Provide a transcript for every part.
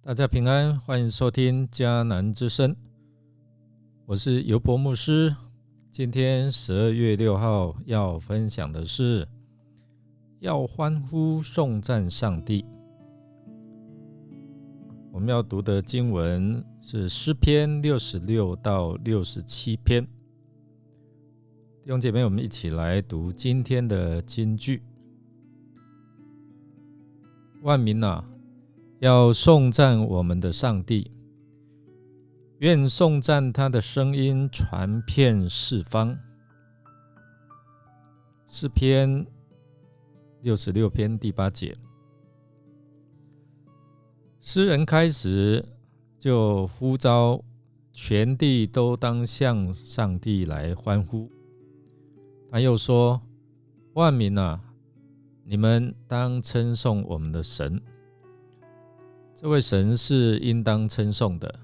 大家平安，欢迎收听迦南之声，我是尤伯牧师。今天12月6号要分享的是要欢呼颂赞上帝。我们要读的经文是诗篇66到67篇。弟兄姐妹，我们一起来读今天的金句。万民啊，要颂赞我们的上帝，愿颂赞他的声音传遍四方。诗篇66篇第8节，诗人开始就呼召全地都当向上帝来欢呼。他又说，万民啊，你们当称颂我们的神。这位神是应当称颂的。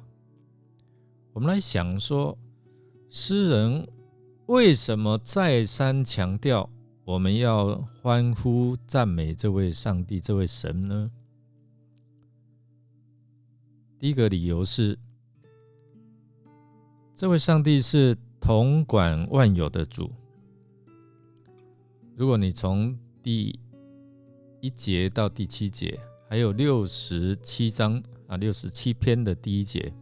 我们来想说，诗人为什么再三强调我们要欢呼赞美这位上帝，这位神呢？第一个理由是，这位上帝是统管万有的主。如果你从第1节到第7节，还有67篇的第1节，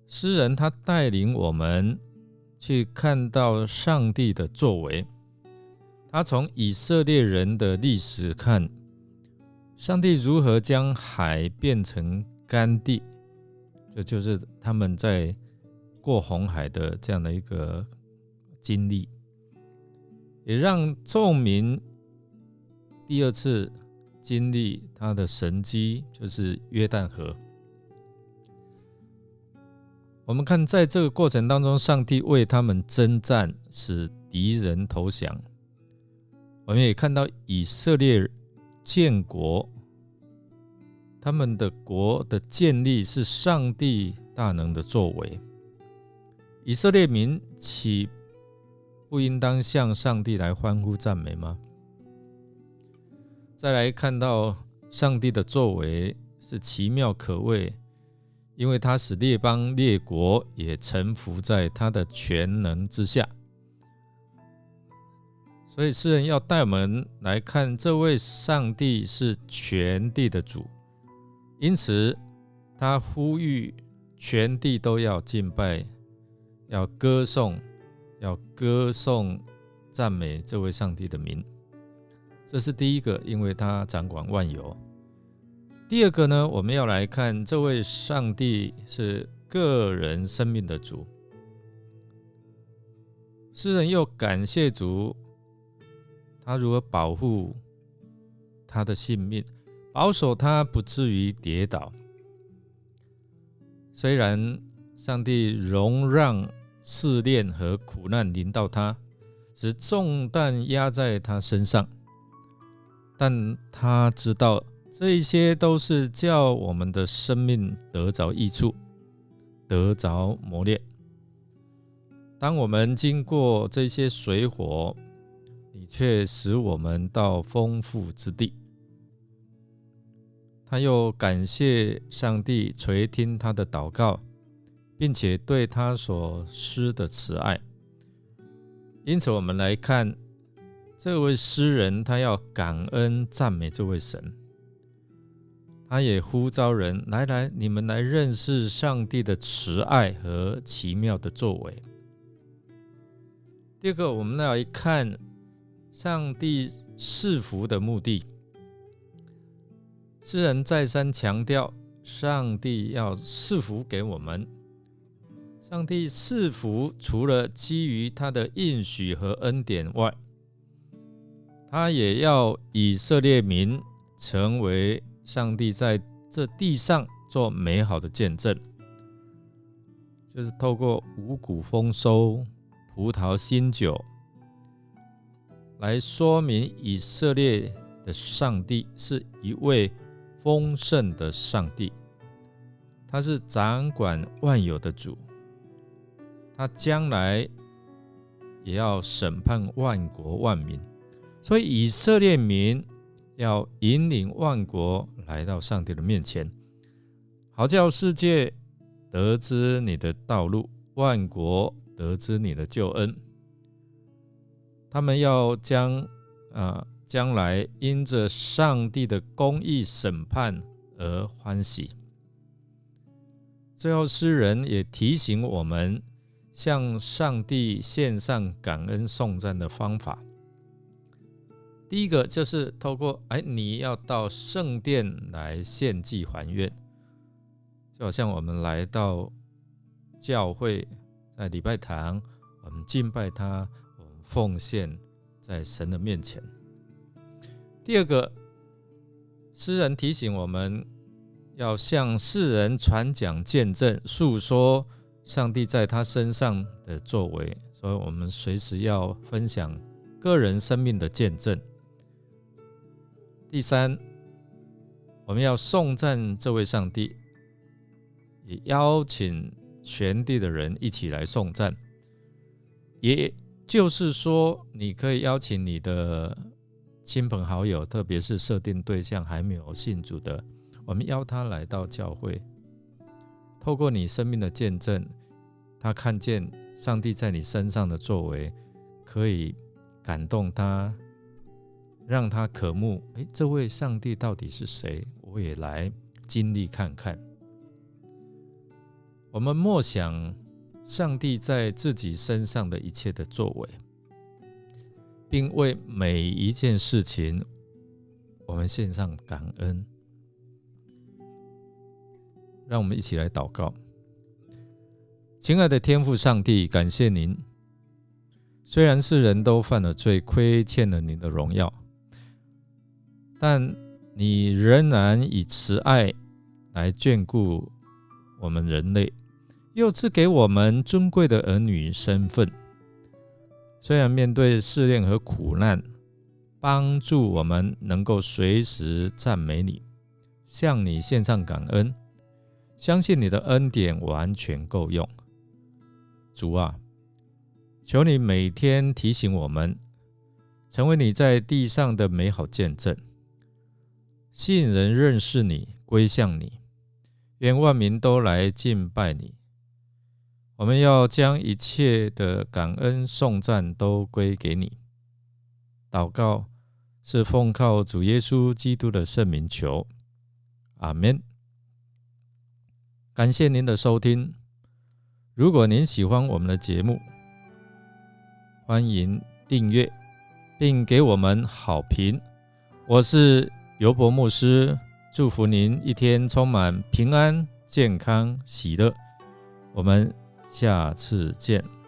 诗人他带领我们去看到上帝的作为。他从以色列人的历史看，上帝如何将海变成干地，这就是他们在过红海的这样的一个经历，也让众民第二次经历他的神迹，就是约旦河。我们看在这个过程当中，上帝为他们征战，使敌人投降。我们也看到以色列建国，他们的国的建立是上帝大能的作为。以色列民岂不应当向上帝来欢呼赞美吗？再来看到上帝的作为是奇妙可畏，因为他使列邦列国也臣服在他的全能之下。所以诗人要带我们来看，这位上帝是全地的主，因此他呼吁全地都要敬拜，要歌颂赞美这位上帝的名。这是第一个，因为他掌管万有。第二个呢，我们要来看这位上帝是个人生命的主。诗人又感谢主，他如何保护他的性命，保守他不至于跌倒。虽然上帝容让试炼和苦难临到他，使重担压在他身上，但他知道这一些都是叫我们的生命得着益处，得着磨练。当我们经过这些水火，你却使我们到丰富之地。他又感谢上帝垂听他的祷告，并且对他所施的慈爱。因此我们来看这位诗人，他要感恩赞美这位神。他也呼召人来，你们来认识上帝的慈爱和奇妙的作为。第二个，我们来看上帝赐福的目的。诗人再三强调，上帝要赐福给我们。上帝赐福除了基于他的应许和恩典外，他也要以色列民成为上帝在这地上做美好的见证，就是透过五谷丰收、葡萄新酒来说明以色列的上帝是一位丰盛的上帝，他是掌管万有的主，他将来也要审判万国万民。所以以色列民要引领万国来到上帝的面前，好叫世界得知你的道路，万国得知你的救恩。他们要将来因着上帝的公义审判而欢喜。最后诗人也提醒我们向上帝献上感恩颂赞的方法。第一个就是透过你要到圣殿来献祭还愿，就好像我们来到教会，在礼拜堂，我们敬拜他，我们奉献在神的面前。第二个，诗人提醒我们要向世人传讲见证，述说上帝在他身上的作为，所以我们随时要分享个人生命的见证。第三，我们要颂赞这位上帝，也邀请全地的人一起来颂赞。也就是说，你可以邀请你的亲朋好友，特别是设定对象还没有信主的，我们邀他来到教会，透过你生命的见证，他看见上帝在你身上的作为，可以感动他，让他渴慕，这位上帝到底是谁？我也来经历看看。我们默想上帝在自己身上的一切的作为，并为每一件事情我们献上感恩。让我们一起来祷告。亲爱的天父上帝，感谢您，虽然世人都犯了罪，亏欠了您的荣耀，但你仍然以慈爱来眷顾我们人类，又赐给我们尊贵的儿女身份。虽然面对试炼和苦难，帮助我们能够随时赞美你，向你献上感恩，相信你的恩典完全够用。主啊，求你每天提醒我们，成为你在地上的美好见证，吸引人认识你，归向你。愿万民都来敬拜你。我们要将一切的感恩颂赞都归给你。祷告是奉靠主耶稣基督的圣名求，阿们。感谢您的收听。如果您喜欢我们的节目，欢迎订阅并给我们好评。我是尤伯牧师，祝福您一天充满平安、健康、喜乐。我们下次见。